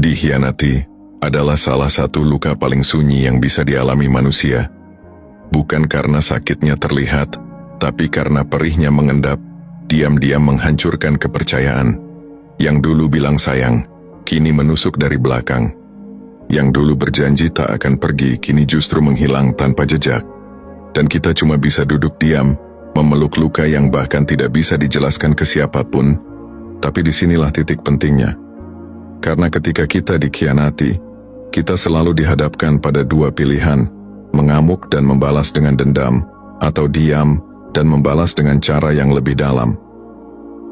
Dikhianati adalah salah satu luka paling sunyi yang bisa dialami manusia. Bukan karena sakitnya terlihat, tapi karena perihnya mengendap, diam-diam menghancurkan kepercayaan. Yang dulu bilang sayang, kini menusuk dari belakang. Yang dulu berjanji tak akan pergi, kini justru menghilang tanpa jejak. Dan kita cuma bisa duduk diam, memeluk luka yang bahkan tidak bisa dijelaskan ke siapapun. Tapi disinilah titik pentingnya. Karena ketika kita dikhianati, kita selalu dihadapkan pada dua pilihan, mengamuk dan membalas dengan dendam, atau diam dan membalas dengan cara yang lebih dalam.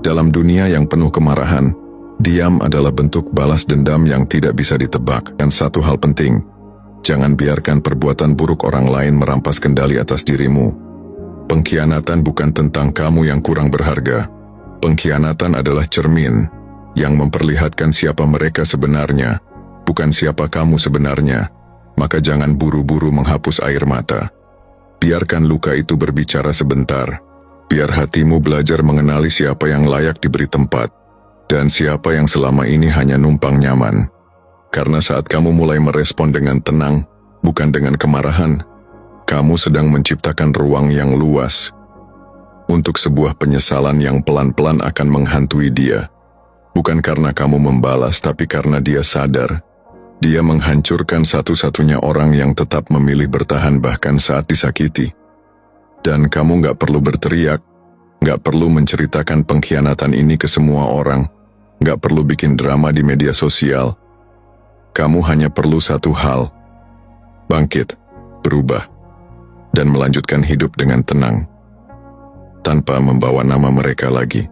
Dalam dunia yang penuh kemarahan, diam adalah bentuk balas dendam yang tidak bisa ditebak. Dan satu hal penting, jangan biarkan perbuatan buruk orang lain merampas kendali atas dirimu. Pengkhianatan bukan tentang kamu yang kurang berharga. Pengkhianatan adalah cermin yang memperlihatkan siapa mereka sebenarnya, bukan siapa kamu sebenarnya. Maka jangan buru-buru menghapus air mata. Biarkan luka itu berbicara sebentar. Biar hatimu belajar mengenali siapa yang layak diberi tempat, dan siapa yang selama ini hanya numpang nyaman. Karena saat kamu mulai merespon dengan tenang, bukan dengan kemarahan, kamu sedang menciptakan ruang yang luas untuk sebuah penyesalan yang pelan-pelan akan menghantui dia. Bukan karena kamu membalas, tapi karena dia sadar. Dia menghancurkan satu-satunya orang yang tetap memilih bertahan bahkan saat disakiti. Dan kamu gak perlu berteriak, gak perlu menceritakan pengkhianatan ini ke semua orang, gak perlu bikin drama di media sosial. Kamu hanya perlu satu hal: bangkit, berubah, dan melanjutkan hidup dengan tenang, tanpa membawa nama mereka lagi.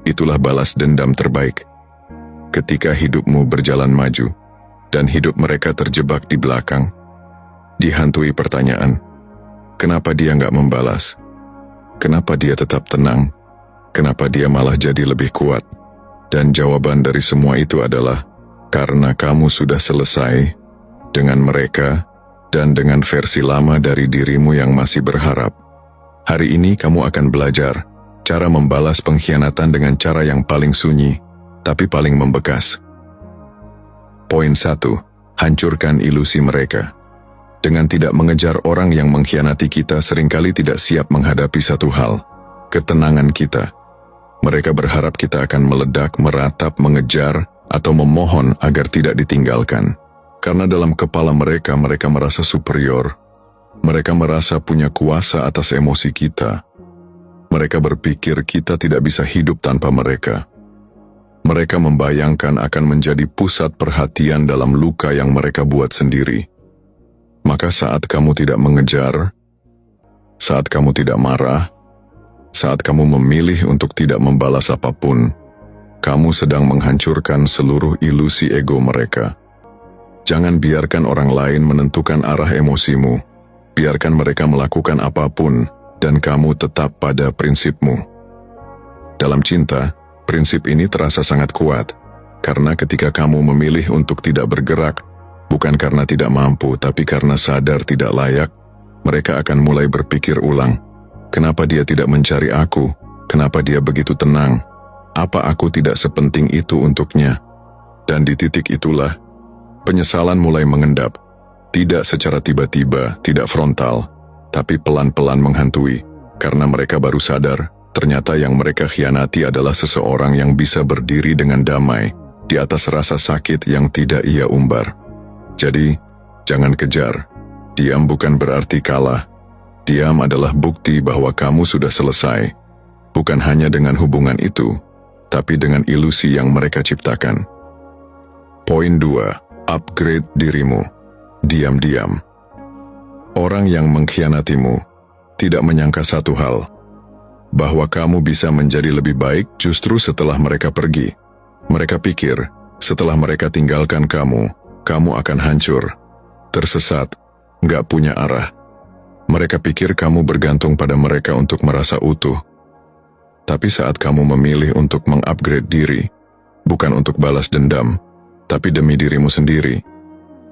Itulah balas dendam terbaik. Ketika hidupmu berjalan maju, dan hidup mereka terjebak di belakang, dihantui pertanyaan, kenapa dia nggak membalas? Kenapa dia tetap tenang? Kenapa dia malah jadi lebih kuat? Dan jawaban dari semua itu adalah, karena kamu sudah selesai dengan mereka, dan dengan versi lama dari dirimu yang masih berharap. Hari ini kamu akan belajar cara membalas pengkhianatan dengan cara yang paling sunyi, tapi paling membekas. Poin 1. Hancurkan ilusi mereka. Dengan tidak mengejar orang yang mengkhianati kita, seringkali tidak siap menghadapi satu hal: ketenangan kita. Mereka berharap kita akan meledak, meratap, mengejar, atau memohon agar tidak ditinggalkan. Karena dalam kepala mereka merasa superior. Mereka merasa punya kuasa atas emosi kita. Mereka berpikir kita tidak bisa hidup tanpa mereka. Mereka membayangkan akan menjadi pusat perhatian dalam luka yang mereka buat sendiri. Maka saat kamu tidak mengejar, saat kamu tidak marah, saat kamu memilih untuk tidak membalas apapun, kamu sedang menghancurkan seluruh ilusi ego mereka. Jangan biarkan orang lain menentukan arah emosimu. Biarkan mereka melakukan apapun, dan kamu tetap pada prinsipmu. Dalam cinta, prinsip ini terasa sangat kuat, karena ketika kamu memilih untuk tidak bergerak, bukan karena tidak mampu, tapi karena sadar tidak layak, mereka akan mulai berpikir ulang. Kenapa dia tidak mencari aku? Kenapa dia begitu tenang? Apa aku tidak sepenting itu untuknya? Dan di titik itulah, penyesalan mulai mengendap. Tidak secara tiba-tiba, tidak frontal, tapi pelan-pelan menghantui, karena mereka baru sadar, ternyata yang mereka khianati adalah seseorang yang bisa berdiri dengan damai di atas rasa sakit yang tidak ia umbar. Jadi, jangan kejar. Diam bukan berarti kalah. Diam adalah bukti bahwa kamu sudah selesai, bukan hanya dengan hubungan itu, tapi dengan ilusi yang mereka ciptakan. Poin 2. Upgrade dirimu. Diam-diam. Orang yang mengkhianatimu tidak menyangka satu hal, bahwa kamu bisa menjadi lebih baik justru setelah mereka pergi. Mereka pikir, setelah mereka tinggalkan kamu akan hancur, tersesat, gak punya arah. Mereka pikir kamu bergantung pada mereka untuk merasa utuh. Tapi saat kamu memilih untuk mengupgrade diri, bukan untuk balas dendam, tapi demi dirimu sendiri,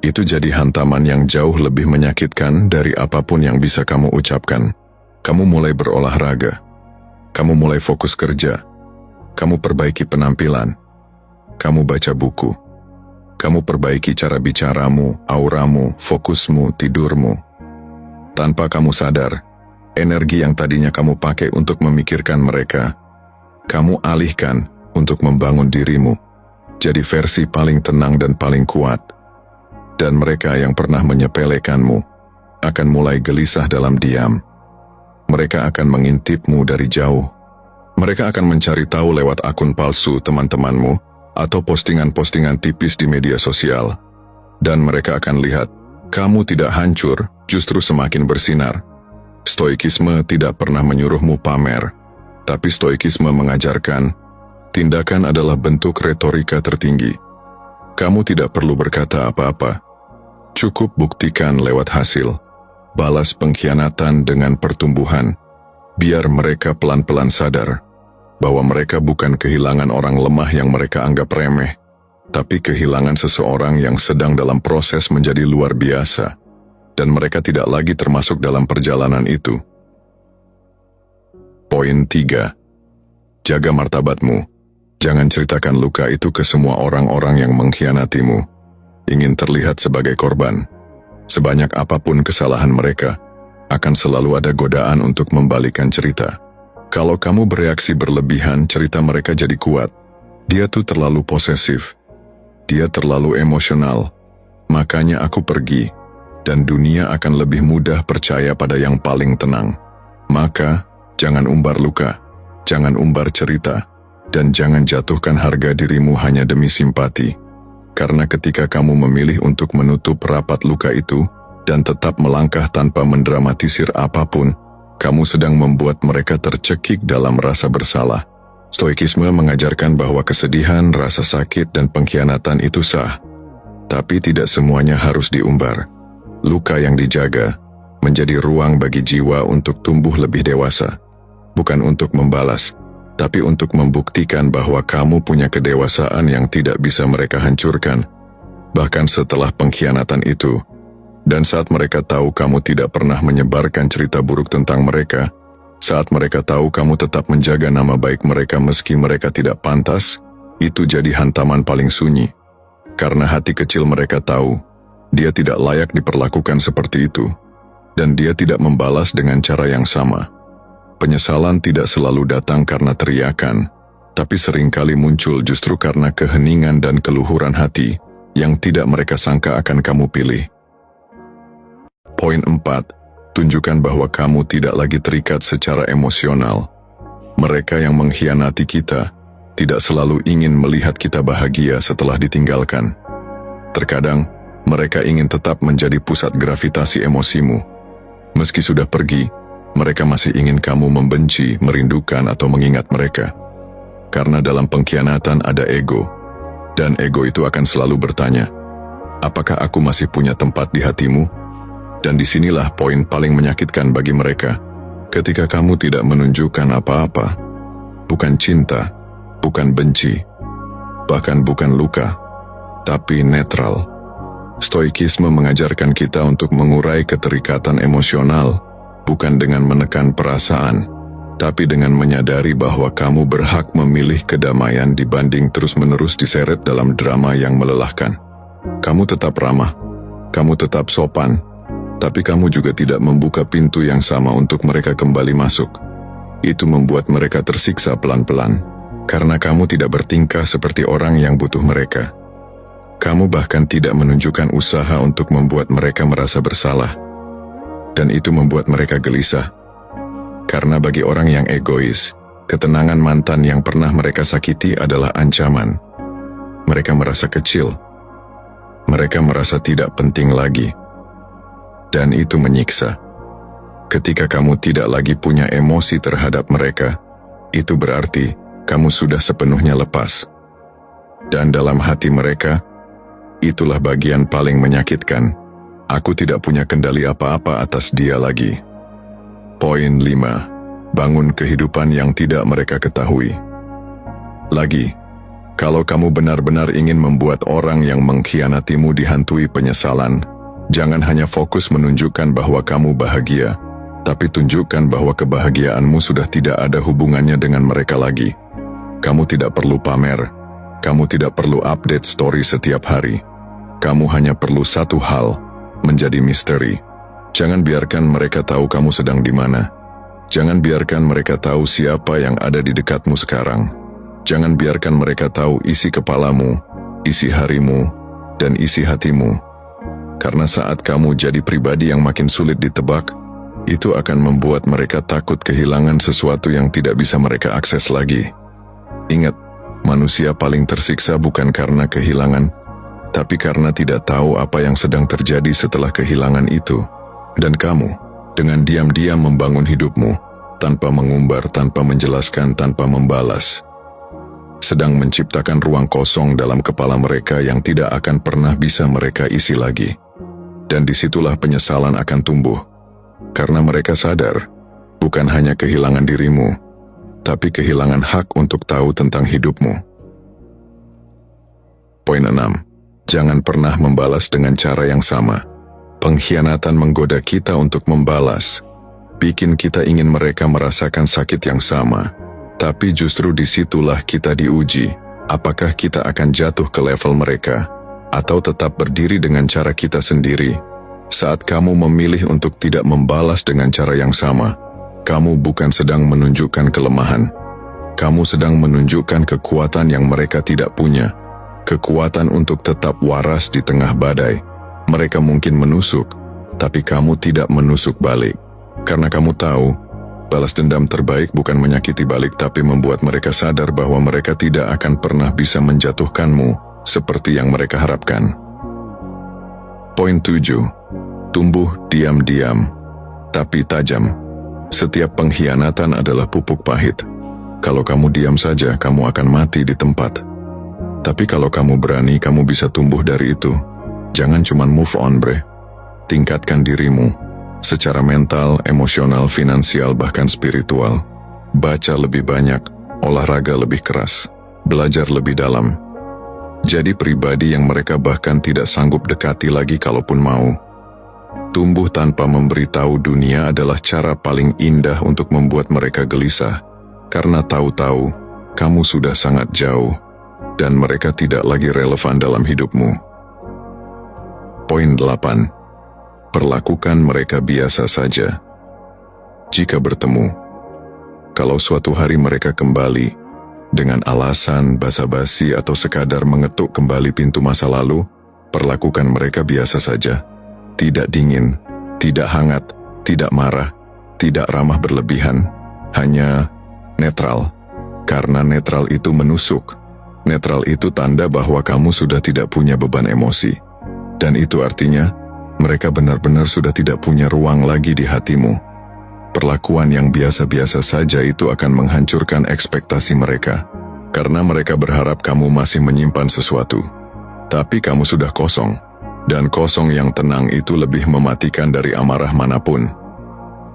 itu jadi hantaman yang jauh lebih menyakitkan dari apapun yang bisa kamu ucapkan. Kamu mulai berolahraga, kamu mulai fokus kerja, kamu perbaiki penampilan, kamu baca buku, Kamu perbaiki cara bicaramu, auramu, fokusmu, tidurmu. Tanpa kamu sadar, energi yang tadinya kamu pakai untuk memikirkan mereka, kamu alihkan untuk membangun dirimu. Jadi versi paling tenang dan paling kuat. Dan mereka yang pernah menyepelekanmu akan mulai gelisah dalam diam. Mereka akan mengintipmu dari jauh. Mereka akan mencari tahu lewat akun palsu teman-temanmu atau postingan-postingan tipis di media sosial. Dan mereka akan lihat, kamu tidak hancur, justru semakin bersinar. Stoikisme tidak pernah menyuruhmu pamer, tapi stoikisme mengajarkan, tindakan adalah bentuk retorika tertinggi. Kamu tidak perlu berkata apa-apa. Cukup buktikan lewat hasil. Balas pengkhianatan dengan pertumbuhan. Biar mereka pelan-pelan sadar bahwa mereka bukan kehilangan orang lemah yang mereka anggap remeh, tapi kehilangan seseorang yang sedang dalam proses menjadi luar biasa, dan mereka tidak lagi termasuk dalam perjalanan itu. Poin 3. Jaga martabatmu. Jangan ceritakan luka itu ke semua orang-orang yang mengkhianatimu. Ingin terlihat sebagai korban. Sebanyak apapun kesalahan mereka, akan selalu ada godaan untuk membalikan cerita. Kalau kamu bereaksi berlebihan, cerita mereka jadi kuat. Dia tuh terlalu posesif. Dia terlalu emosional. Makanya aku pergi, dan dunia akan lebih mudah percaya pada yang paling tenang. Maka, jangan umbar luka, jangan umbar cerita, dan jangan jatuhkan harga dirimu hanya demi simpati. Karena ketika kamu memilih untuk menutup rapat luka itu, dan tetap melangkah tanpa mendramatisir apapun, kamu sedang membuat mereka tercekik dalam rasa bersalah. Stoikisme mengajarkan bahwa kesedihan, rasa sakit, dan pengkhianatan itu sah. Tapi tidak semuanya harus diumbar. Luka yang dijaga menjadi ruang bagi jiwa untuk tumbuh lebih dewasa. Bukan untuk membalas, tapi untuk membuktikan bahwa kamu punya kedewasaan yang tidak bisa mereka hancurkan. Bahkan setelah pengkhianatan itu, dan saat mereka tahu kamu tidak pernah menyebarkan cerita buruk tentang mereka, saat mereka tahu kamu tetap menjaga nama baik mereka meski mereka tidak pantas, itu jadi hantaman paling sunyi. Karena hati kecil mereka tahu, dia tidak layak diperlakukan seperti itu, dan dia tidak membalas dengan cara yang sama. Penyesalan tidak selalu datang karena teriakan, tapi seringkali muncul justru karena keheningan dan keluhuran hati yang tidak mereka sangka akan kamu pilih. Poin 4. Tunjukkan bahwa kamu tidak lagi terikat secara emosional. Mereka yang mengkhianati kita tidak selalu ingin melihat kita bahagia setelah ditinggalkan. Terkadang, mereka ingin tetap menjadi pusat gravitasi emosimu. Meski sudah pergi, mereka masih ingin kamu membenci, merindukan, atau mengingat mereka. Karena dalam pengkhianatan ada ego, dan ego itu akan selalu bertanya, apakah aku masih punya tempat di hatimu? Dan disinilah poin paling menyakitkan bagi mereka. Ketika kamu tidak menunjukkan apa-apa, bukan cinta, bukan benci, bahkan bukan luka, tapi netral. Stoikisme mengajarkan kita untuk mengurai keterikatan emosional, bukan dengan menekan perasaan, tapi dengan menyadari bahwa kamu berhak memilih kedamaian dibanding terus-menerus diseret dalam drama yang melelahkan. Kamu tetap ramah, kamu tetap sopan, tapi kamu juga tidak membuka pintu yang sama untuk mereka kembali masuk. Itu membuat mereka tersiksa pelan-pelan, karena kamu tidak bertingkah seperti orang yang butuh mereka. Kamu bahkan tidak menunjukkan usaha untuk membuat mereka merasa bersalah. Dan itu membuat mereka gelisah. Karena bagi orang yang egois, ketenangan mantan yang pernah mereka sakiti adalah ancaman. Mereka merasa kecil. Mereka merasa tidak penting lagi. Dan itu menyiksa. Ketika kamu tidak lagi punya emosi terhadap mereka, itu berarti kamu sudah sepenuhnya lepas. Dan dalam hati mereka, itulah bagian paling menyakitkan. Aku tidak punya kendali apa-apa atas dia lagi. Poin 5. Bangun kehidupan yang tidak mereka ketahui. Lagi, kalau kamu benar-benar ingin membuat orang yang mengkhianatimu dihantui penyesalan, jangan hanya fokus menunjukkan bahwa kamu bahagia, tapi tunjukkan bahwa kebahagiaanmu sudah tidak ada hubungannya dengan mereka lagi. Kamu tidak perlu pamer, kamu tidak perlu update story setiap hari. Kamu hanya perlu satu hal, menjadi misteri. Jangan biarkan mereka tahu kamu sedang di mana. Jangan biarkan mereka tahu siapa yang ada di dekatmu sekarang. Jangan biarkan mereka tahu isi kepalamu, isi harimu, dan isi hatimu. Karena saat kamu jadi pribadi yang makin sulit ditebak, itu akan membuat mereka takut kehilangan sesuatu yang tidak bisa mereka akses lagi. Ingat, manusia paling tersiksa bukan karena kehilangan, tapi karena tidak tahu apa yang sedang terjadi setelah kehilangan itu. Dan kamu, dengan diam-diam membangun hidupmu, tanpa mengumbar, tanpa menjelaskan, tanpa membalas, sedang menciptakan ruang kosong dalam kepala mereka yang tidak akan pernah bisa mereka isi lagi. Dan disitulah penyesalan akan tumbuh, karena mereka sadar, bukan hanya kehilangan dirimu, tapi kehilangan hak untuk tahu tentang hidupmu. Poin 6. Jangan pernah membalas dengan cara yang sama. Pengkhianatan menggoda kita untuk membalas, bikin kita ingin mereka merasakan sakit yang sama. Tapi justru disitulah kita diuji, apakah kita akan jatuh ke level mereka, atau tetap berdiri dengan cara kita sendiri. Saat kamu memilih untuk tidak membalas dengan cara yang sama, kamu bukan sedang menunjukkan kelemahan. Kamu sedang menunjukkan kekuatan yang mereka tidak punya. Kekuatan untuk tetap waras di tengah badai. Mereka mungkin menusuk, tapi kamu tidak menusuk balik. Karena kamu tahu, balas dendam terbaik bukan menyakiti balik tapi membuat mereka sadar bahwa mereka tidak akan pernah bisa menjatuhkanmu seperti yang mereka harapkan. Poin 7. Tumbuh diam-diam, tapi tajam. Setiap pengkhianatan adalah pupuk pahit. Kalau kamu diam saja, kamu akan mati di tempat. Tapi kalau kamu berani, kamu bisa tumbuh dari itu. Jangan cuma move on, bre. Tingkatkan dirimu. Secara mental, emosional, finansial, bahkan spiritual. Baca lebih banyak, olahraga lebih keras, belajar lebih dalam. Jadi pribadi yang mereka bahkan tidak sanggup dekati lagi kalaupun mau. Tumbuh tanpa memberitahu dunia adalah cara paling indah untuk membuat mereka gelisah. Karena tahu-tahu, kamu sudah sangat jauh, dan mereka tidak lagi relevan dalam hidupmu. Poin 8. Perlakukan mereka biasa saja. Jika bertemu, kalau suatu hari mereka kembali, dengan alasan basa-basi atau sekadar mengetuk kembali pintu masa lalu, perlakukan mereka biasa saja. Tidak dingin, tidak hangat, tidak marah, tidak ramah berlebihan, hanya netral. Karena netral itu menusuk. Netral itu tanda bahwa kamu sudah tidak punya beban emosi. Dan itu artinya, mereka benar-benar sudah tidak punya ruang lagi di hatimu. Perlakuan yang biasa-biasa saja itu akan menghancurkan ekspektasi mereka. Karena mereka berharap kamu masih menyimpan sesuatu. Tapi kamu sudah kosong. Dan kosong yang tenang itu lebih mematikan dari amarah manapun.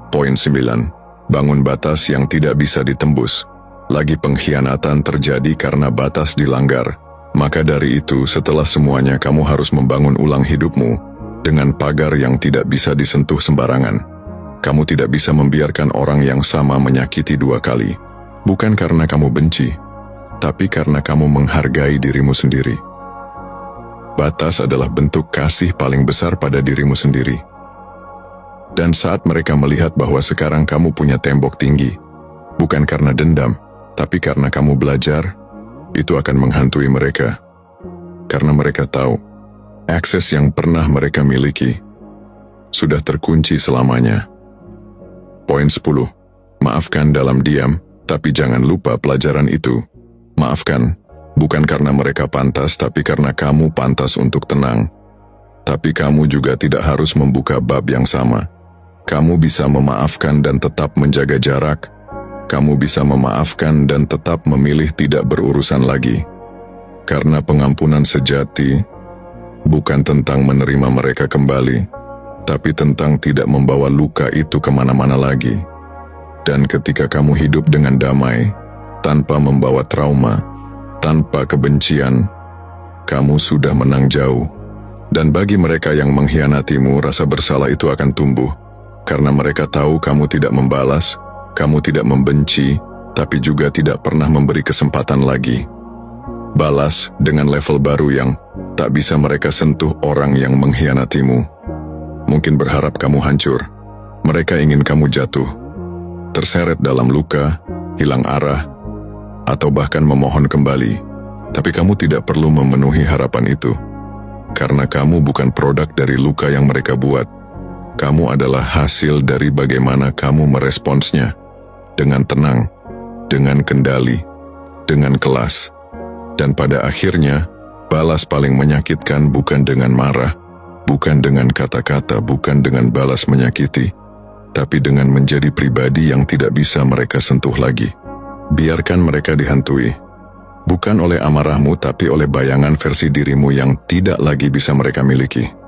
Poin 9. Bangun batas yang tidak bisa ditembus. Lagi pengkhianatan terjadi karena batas dilanggar. Maka dari itu, setelah semuanya kamu harus membangun ulang hidupmu dengan pagar yang tidak bisa disentuh sembarangan. Kamu tidak bisa membiarkan orang yang sama menyakiti dua kali. Bukan karena kamu benci, tapi karena kamu menghargai dirimu sendiri. Batas adalah bentuk kasih paling besar pada dirimu sendiri. Dan saat mereka melihat bahwa sekarang kamu punya tembok tinggi, bukan karena dendam, tapi karena kamu belajar, itu akan menghantui mereka. Karena mereka tahu, akses yang pernah mereka miliki sudah terkunci selamanya. Poin 10. Maafkan dalam diam, tapi jangan lupa pelajaran itu. Maafkan, bukan karena mereka pantas, tapi karena kamu pantas untuk tenang. Tapi kamu juga tidak harus membuka bab yang sama. Kamu bisa memaafkan dan tetap menjaga jarak. Kamu bisa memaafkan dan tetap memilih tidak berurusan lagi. Karena pengampunan sejati bukan tentang menerima mereka kembali, tapi tentang tidak membawa luka itu kemana-mana lagi. Dan ketika kamu hidup dengan damai, tanpa membawa trauma, tanpa kebencian, kamu sudah menang jauh. Dan bagi mereka yang mengkhianatimu, rasa bersalah itu akan tumbuh. Karena mereka tahu kamu tidak membalas, kamu tidak membenci, tapi juga tidak pernah memberi kesempatan lagi. Balas dengan level baru yang Tak bisa mereka sentuh orang yang mengkhianatimu. Mungkin berharap kamu hancur. Mereka ingin kamu jatuh, terseret dalam luka, hilang arah, atau bahkan memohon kembali. Tapi kamu tidak perlu memenuhi harapan itu. Karena kamu bukan produk dari luka yang mereka buat. Kamu adalah hasil dari bagaimana kamu meresponsnya. Dengan tenang, dengan kendali, dengan kelas. Dan pada akhirnya, balas paling menyakitkan bukan dengan marah, bukan dengan kata-kata, bukan dengan balas menyakiti, tapi dengan menjadi pribadi yang tidak bisa mereka sentuh lagi. Biarkan mereka dihantui. Bukan oleh amarahmu, tapi oleh bayangan versi dirimu yang tidak lagi bisa mereka miliki.